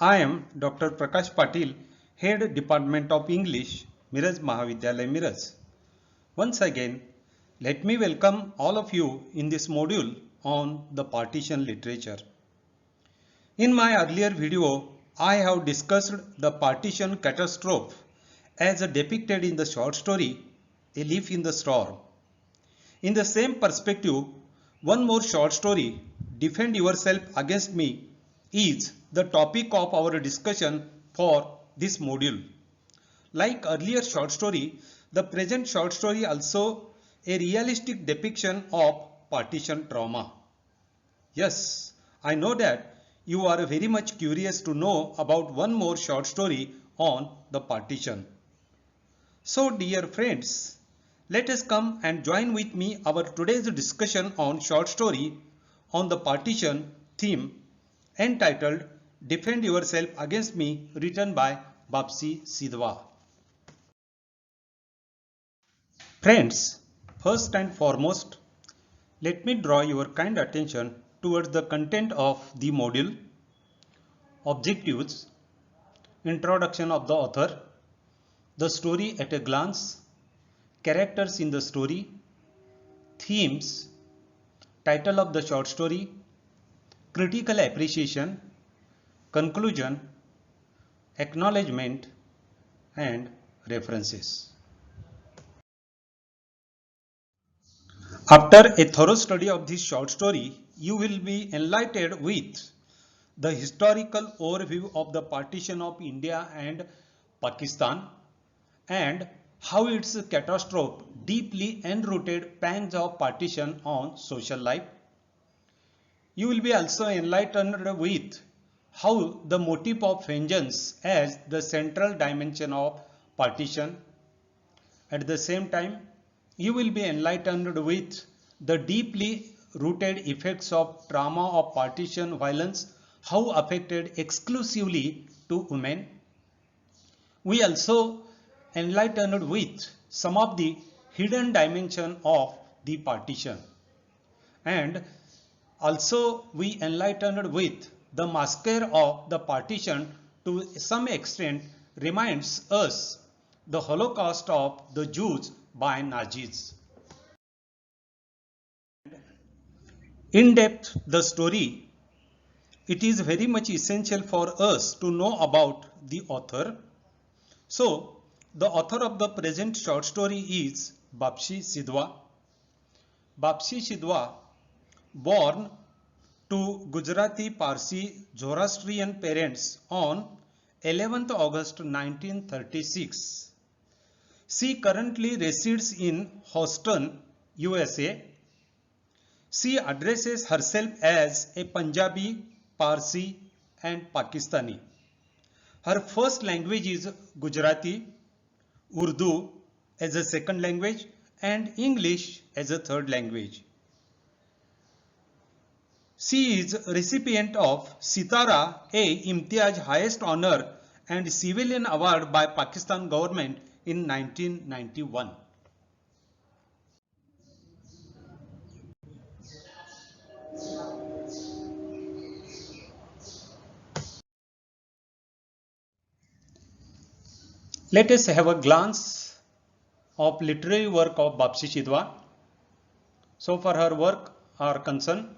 I am Dr. Prakash Patil, Head Department of English, Miraj Mahavidyalaya Miraj. Once again, let me welcome all of you in this module on the partition literature. In my earlier video, I have discussed the partition catastrophe as depicted in the short story A Leaf in the Storm. In the same perspective, one more short story, Defend Yourself Against Me, is the topic of our discussion for this module. Like earlier short story, the present short story also a realistic depiction of partition trauma. Yes, I know that you are very much curious to know about one more short story on the partition. So dear friends, let us come and join with me our today's discussion on short story on the partition theme entitled Defend Yourself Against Me, written by Bapsi Sidhwa. Friends, first and foremost, let me draw your kind attention towards the content of the module, objectives, introduction of the author, the story at a glance, characters in the story, themes, title of the short story, critical appreciation, conclusion, acknowledgement, and references. After a thorough study of this short story, you will be enlightened with the historical overview of the partition of India and Pakistan and how its catastrophe deeply enrooted pangs of partition on social life. You will be also enlightened with how the motive of vengeance as the central dimension of partition. At the same time, you will be enlightened with the deeply rooted effects of trauma of partition violence, how affected exclusively to women. We also enlightened with some of the hidden dimension of the partition, and also we enlightened with the massacre of the partition to some extent reminds us the Holocaust of the Jews by Nazis. In depth the story, it is very much essential for us to know about the author. So the author of the present short story is Bapsi Sidhwa. Bapsi Sidhwa, born to Gujarati Parsi Zoroastrian parents on 11th August 1936. She currently resides in Houston, USA. She addresses herself as a Punjabi, Parsi and Pakistani. Her first language is Gujarati, Urdu as a second language and English as a third language. She is recipient of Sitara A Imtiaz highest honor and civilian award by Pakistan government in 1991. Let us have a glance of literary work of Bapsi Sidhwa. So far her work are concerned: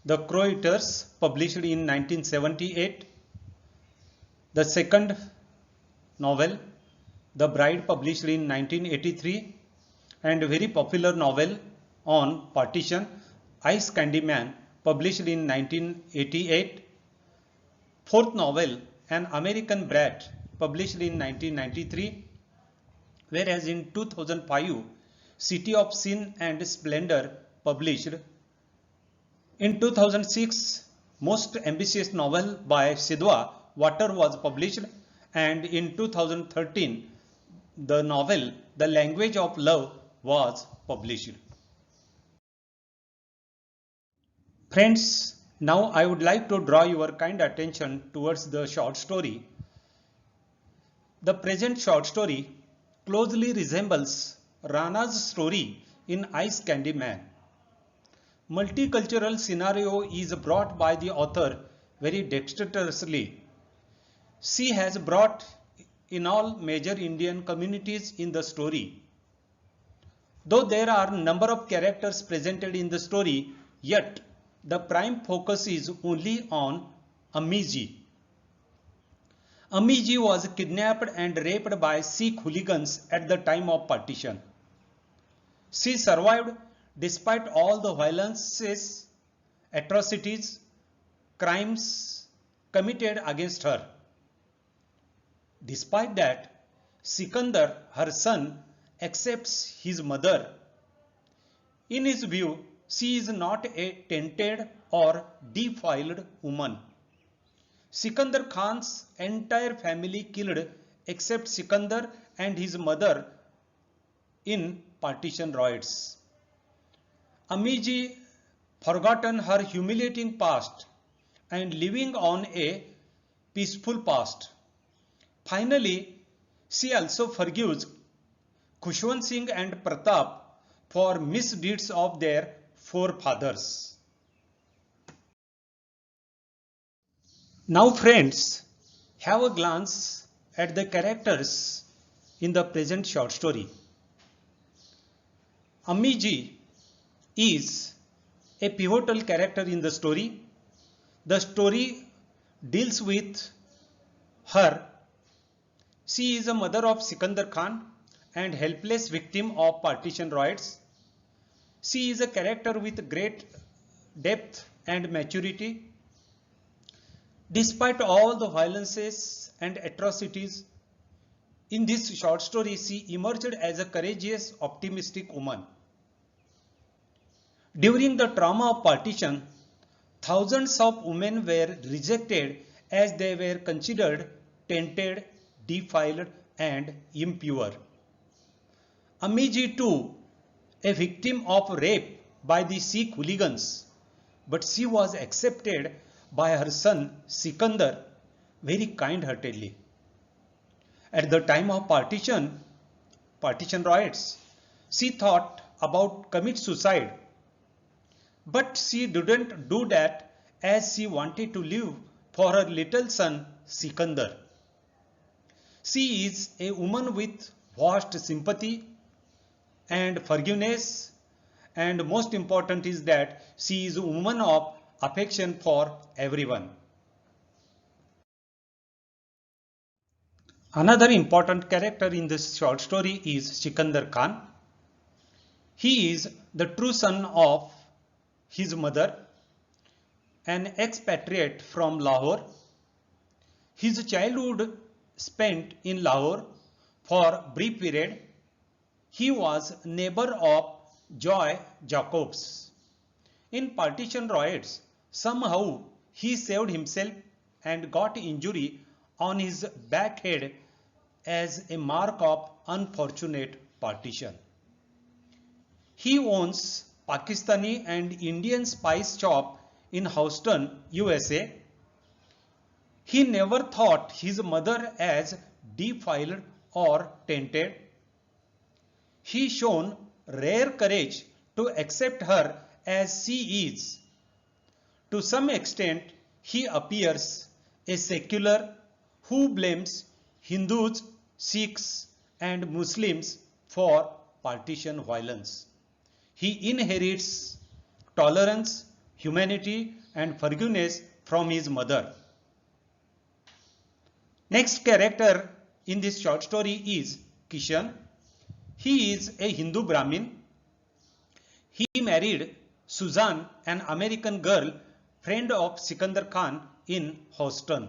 The Crow Eaters, published in 1978, the second novel The Bride, published in 1983, and a very popular novel on partition Ice Candy Man, published in 1988, fourth novel An American Brat, published in 1993, whereas in 2005 City of Sin and Splendor, published. In 2006, most ambitious novel by Sidhwa, Water, was published, and in 2013 the novel The Language of Love was published. Friends, now I would like to draw your kind attention towards the short story. The present short story closely resembles Rana's story in Ice Candy Man. Multicultural scenario is brought by the author very dexterously. she has brought in all major Indian communities in the story. Though there are number of characters presented in the story, yet the prime focus is only on Amiji. Amiji was kidnapped and raped by Sikh hooligans at the time of partition. She survived despite all the violences, atrocities, crimes committed against her. Despite that, Sikandar, her son, accepts his mother. In his view, she is not a tainted or defiled woman. Sikandar Khan's entire family killed except Sikandar and his mother in partition riots. Amiji forgotten her humiliating past and living on a peaceful past. Finally, she also forgives Khushwant Singh and Pratap for misdeeds of their forefathers. Now friends, have a glance at the characters in the present short story. Amiji is a pivotal character in the story. The story deals with her. She is a mother of Sikandar Khan and helpless victim of partition riots. She is a character with great depth and maturity. Despite all the violences and atrocities, in this short story she emerged as a courageous, optimistic woman. During the trauma of partition, thousands of women were rejected as they were considered tainted, defiled and impure. Amiji too, a victim of rape by the Sikh hooligans, but she was accepted by her son Sikandar very kind-heartedly. At the time of partition riots, she thought about commit suicide, but she didn't do that as she wanted to live for her little son Sikandar. She is a woman with vast sympathy and forgiveness, and most important is that she is a woman of affection for everyone. Another important character in this short story is Sikandar Khan. He is the true son of his mother, an expatriate from Lahore. His childhood spent in Lahore for brief period. He was neighbor of Joy Jacobs. In partition riots, somehow he saved himself and got injury on his back head as a mark of unfortunate partition. He owns Pakistani and Indian spice shop in Houston, USA. He never thought his mother as defiled or tainted. He shown rare courage to accept her as she is. To some extent, he appears a secular who blames Hindus, Sikhs and Muslims for partition violence. He inherits tolerance, humanity and forgiveness from his mother. Next character in this short story is Kishan. He is a Hindu Brahmin. He married Suzanne, an American girl, friend of Sikandar Khan in Houston.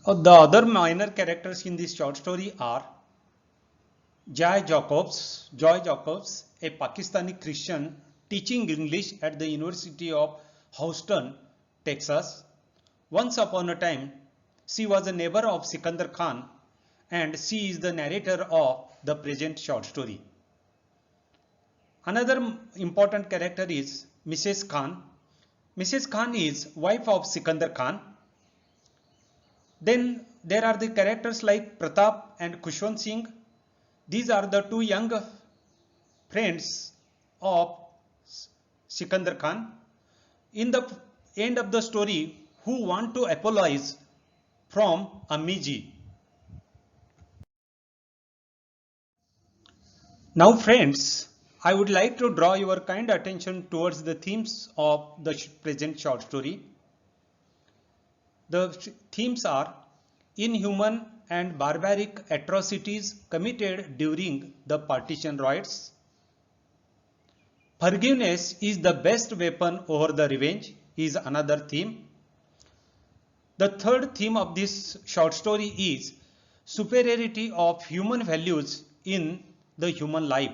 The other minor characters in this short story are Joy Jacobs, a Pakistani Christian teaching English at the University of Houston, Texas. Once upon a time, she was a neighbor of Sikandar Khan and she is the narrator of the present short story. Another important character is Mrs. Khan. Mrs. Khan is wife of Sikandar Khan. Then there are the characters like Pratap and Khushwant Singh. These are the two young friends of Sikandar Khan. In end of the story who want to apologize from Ammiji. Now friends, I would like to draw your kind attention towards the themes of the present short story. The themes are inhuman and barbaric atrocities committed during the partition riots. Forgiveness is the best weapon over the revenge is another theme. The third theme of this short story is superiority of human values in the human life.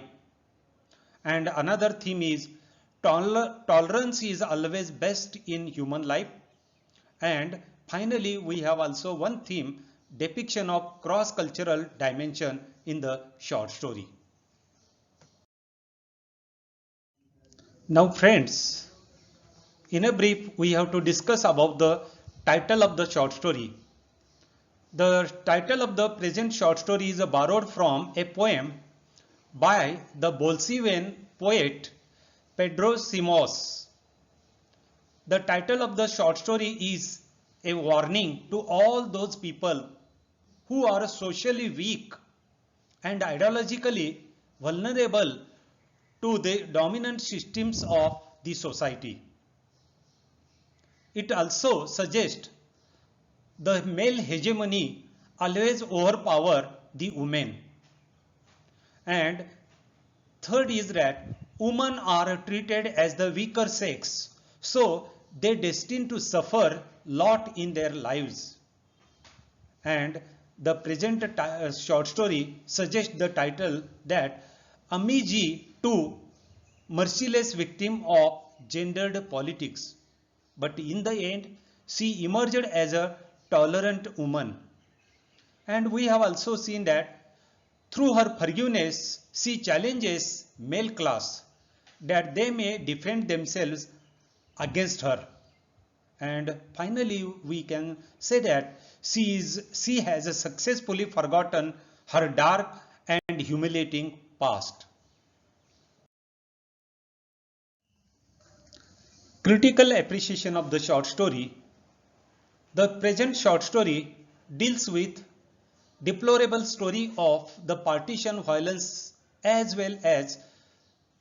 And another theme is tolerance is always best in human life. And finally, we have also one theme, depiction of cross-cultural dimension in the short story. Now friends, in a brief, we have to discuss about the title of the short story. The title of the present short story is borrowed from a poem by the Bolshevian poet Pedro Simos. The title of the short story is a warning to all those people who are socially weak and ideologically vulnerable to the dominant systems of the society. It also suggests the male hegemony always overpower the women. And third is that women are treated as the weaker sex, so they destined to suffer lot in their lives. And the present short story suggests the title that Ammiji too, merciless victim of gendered politics. But in the end, she emerged as a tolerant woman. And we have also seen that through her forgiveness, she challenges male class that they may defend themselves against her. And finally, we can say that she has successfully forgotten her dark and humiliating past. Critical appreciation of the short story. The present short story deals with deplorable story of the partition violence as well as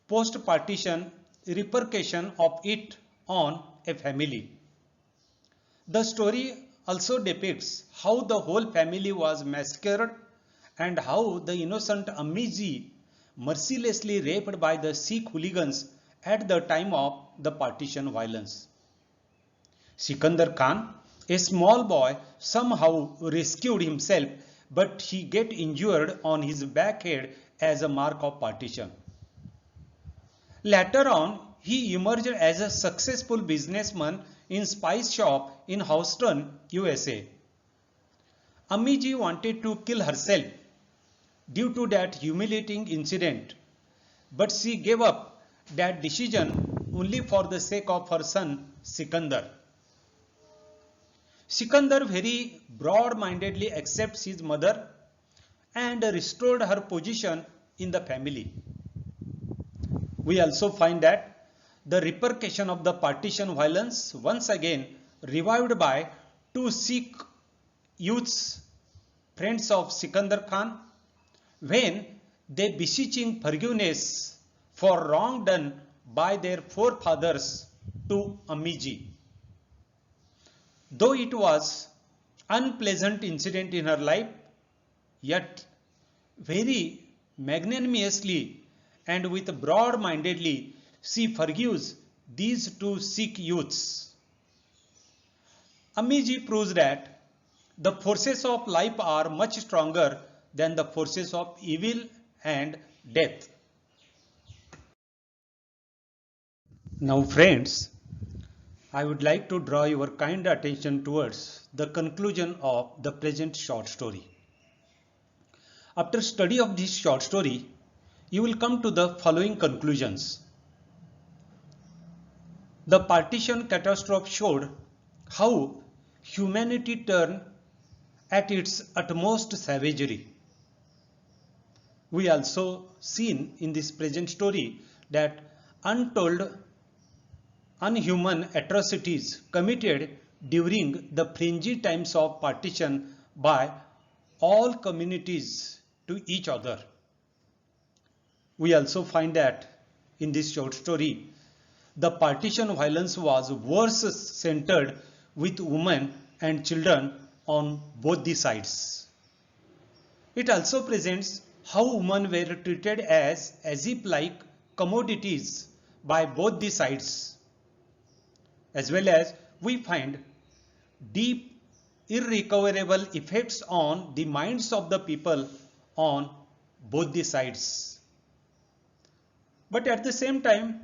post-partition repercussion of it on a family. The story also depicts how the whole family was massacred and how the innocent Ammiji mercilessly raped by the Sikh hooligans at the time of the partition violence. Sikandar Khan, a small boy, somehow rescued himself, but he get injured on his back head as a mark of partition. Later on, he emerged as a successful businessman in spice shop in Houston, USA. Ammiji wanted to kill herself due to that humiliating incident, but she gave up that decision only for the sake of her son Sikandar. Sikandar very broad-mindedly accepts his mother and restored her position in the family. We also find that the repercussion of the partition violence once again revived by two Sikh youths, friends of Sikandar Khan, when they beseeching forgiveness for wrong done by their forefathers to Ammiji. Though it was unpleasant incident in her life, yet very magnanimously and with broad-mindedly she forgives these two Sikh youths. Ammiji proves that the forces of life are much stronger than the forces of evil and death. Now friends, I would like to draw your kind attention towards the conclusion of the present short story. After study of this short story, you will come to the following conclusions. The partition catastrophe showed how humanity turned at its utmost savagery. We also seen in this present story that untold unhuman atrocities committed during the fringy times of partition by all communities to each other. We also find that in this short story, the partition violence was worse centered with women and children on both the sides. It also presents how women were treated as if like commodities by both the sides, as well as we find deep irrecoverable effects on the minds of the people on both the sides. But at the same time,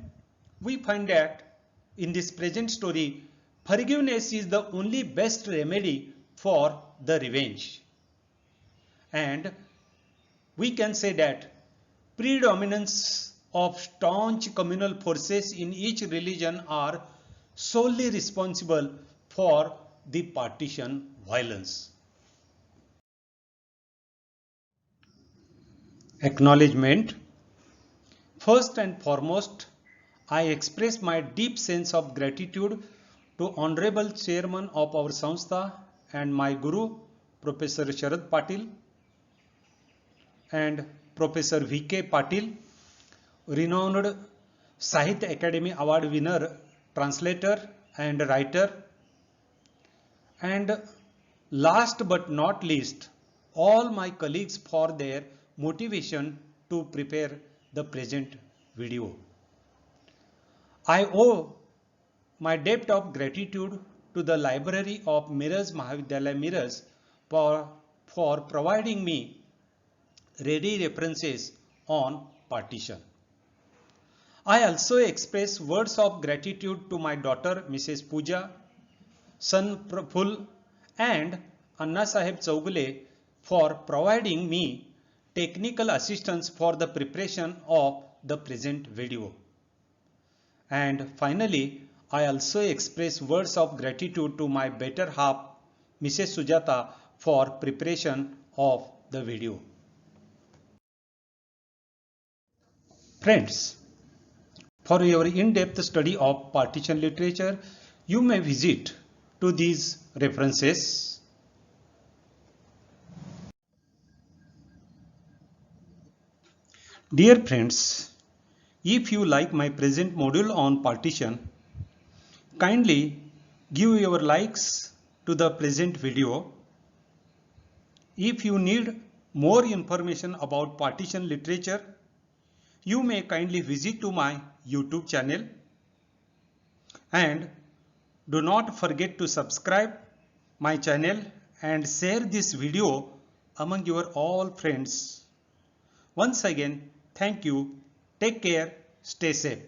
we find that in this present story, forgiveness is the only best remedy for the revenge. And we can say that predominance of staunch communal forces in each religion are solely responsible for the partition violence. Acknowledgement. First and foremost, I express my deep sense of gratitude to Honorable Chairman of our Samstha and my Guru, Professor Sharad Patil and Professor V.K. Patil, renowned Sahitya Academy Award winner, translator and writer. And last but not least, all my colleagues for their motivation to prepare the present video. I owe my debt of gratitude to the library of Miraj Mahavidyalaya Miraj for providing me ready references on partition. I also express words of gratitude to my daughter Mrs. Pooja, son Praful and Anna Sahib Chaugule for providing me technical assistance for the preparation of the present video. And finally, I also express words of gratitude to my better half, Mrs. Sujata, for preparation of the video. Friends, for your in-depth study of partition literature, you may visit to these references. Dear friends, if you like my present module on partition, kindly give your likes to the present video. If you need more information about partition literature, you may kindly visit to my YouTube channel and do not forget to subscribe my channel and share this video among your all friends. Once again, thank you. Take care. Stay safe.